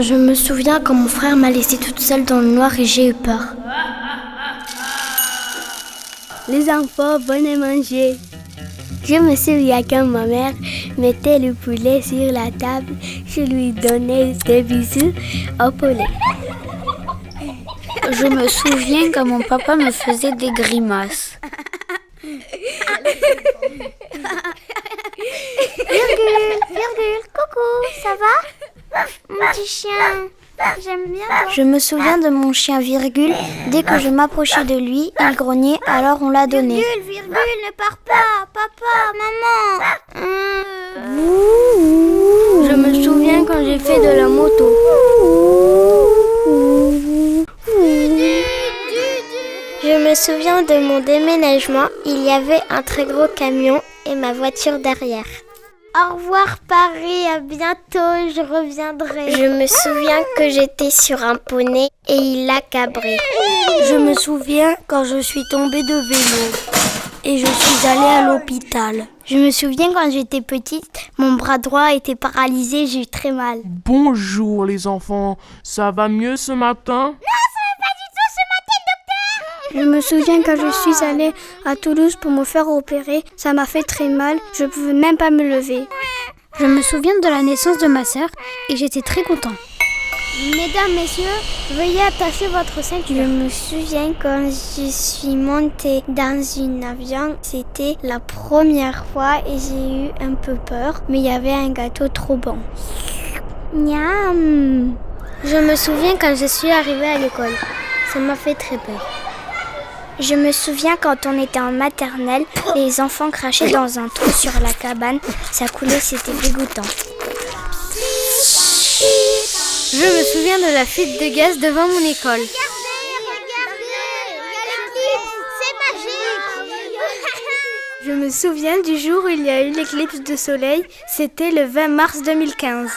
Je me souviens quand mon frère m'a laissée toute seule dans le noir et j'ai eu peur. Les enfants, venez manger. Je me souviens quand ma mère mettait le poulet sur la table, je lui donnais des bisous au poulet. Je me souviens quand mon papa me faisait des grimaces. Virgule, coucou, ça va? Mon petit chien, j'aime bien toi. Je me souviens de mon chien Virgule. Dès que je m'approchais de lui, il grognait, alors on l'a donné. Virgule, ne pars pas, papa, maman. Je me souviens quand j'ai fait de la moto. Je me souviens de mon déménagement. Il y avait un très gros camion et ma voiture derrière. Au revoir Paris, à bientôt, je reviendrai. Je me souviens que j'étais sur un poney et il a cabré. Je me souviens quand je suis tombée de vélo et je suis allée à l'hôpital. Je me souviens quand j'étais petite, mon bras droit était paralysé, j'ai eu très mal. Bonjour les enfants, ça va mieux ce matin? Je me souviens quand je suis allée à Toulouse pour me faire opérer, ça m'a fait très mal, je ne pouvais même pas me lever. Je me souviens de la naissance de ma sœur et j'étais très content. Mesdames, messieurs, veuillez attacher votre ceinture. Je me souviens quand je suis montée dans un avion, c'était la première fois et j'ai eu un peu peur, mais il y avait un gâteau trop bon. Miam. Je me souviens quand je suis arrivée à l'école, ça m'a fait très peur. Je me souviens quand on était en maternelle, les enfants crachaient dans un trou sur la cabane, ça coulait, c'était dégoûtant. Je me souviens de la fuite de gaz devant mon école. C'est magique. Je me souviens du jour où il y a eu l'éclipse de soleil, c'était le 20 mars 2015.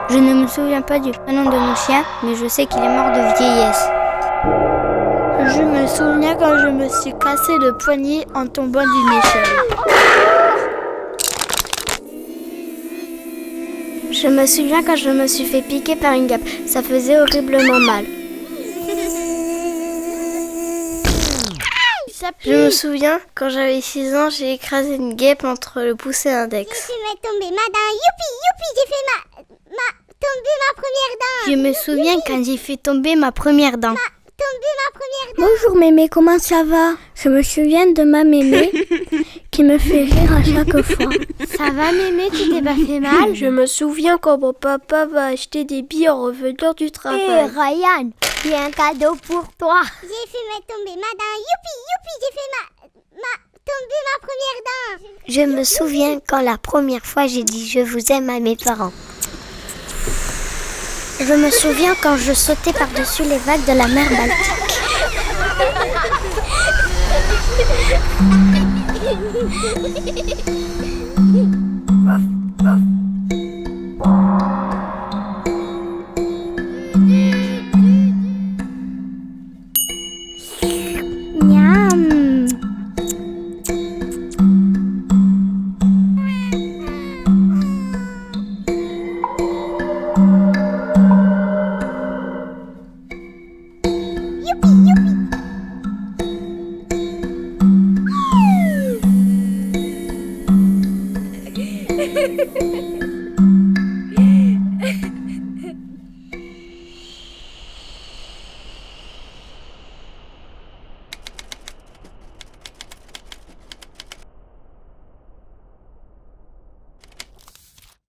Je ne me souviens pas du prénom de mon chien, mais je sais qu'il est mort de vieillesse. Je me souviens quand je me suis cassé le poignet en tombant d'une échelle. Je me souviens quand je me suis fait piquer par une guêpe, ça faisait horriblement mal. Je me souviens quand j'avais 6 ans, j'ai écrasé une guêpe entre le pouce et l'index. Je vais tomber ma dent, youpi, j'ai fait tomber ma première dent. Je me souviens quand j'ai fait tomber ma première dent. Bonjour mémé, comment ça va? Je me souviens de ma mémé qui me fait rire à chaque fois. Ça va mémé, tu t'es pas fait mal? Je me souviens quand mon papa va acheter des billes en revenant du travail. Ryan, j'ai un cadeau pour toi. J'ai fait tomber ma dent, youpi, j'ai fait tomber ma première dent. Je me souviens quand la première fois j'ai dit je vous aime à mes parents. Je me souviens quand je sautais par-dessus les vagues de la mer Baltique.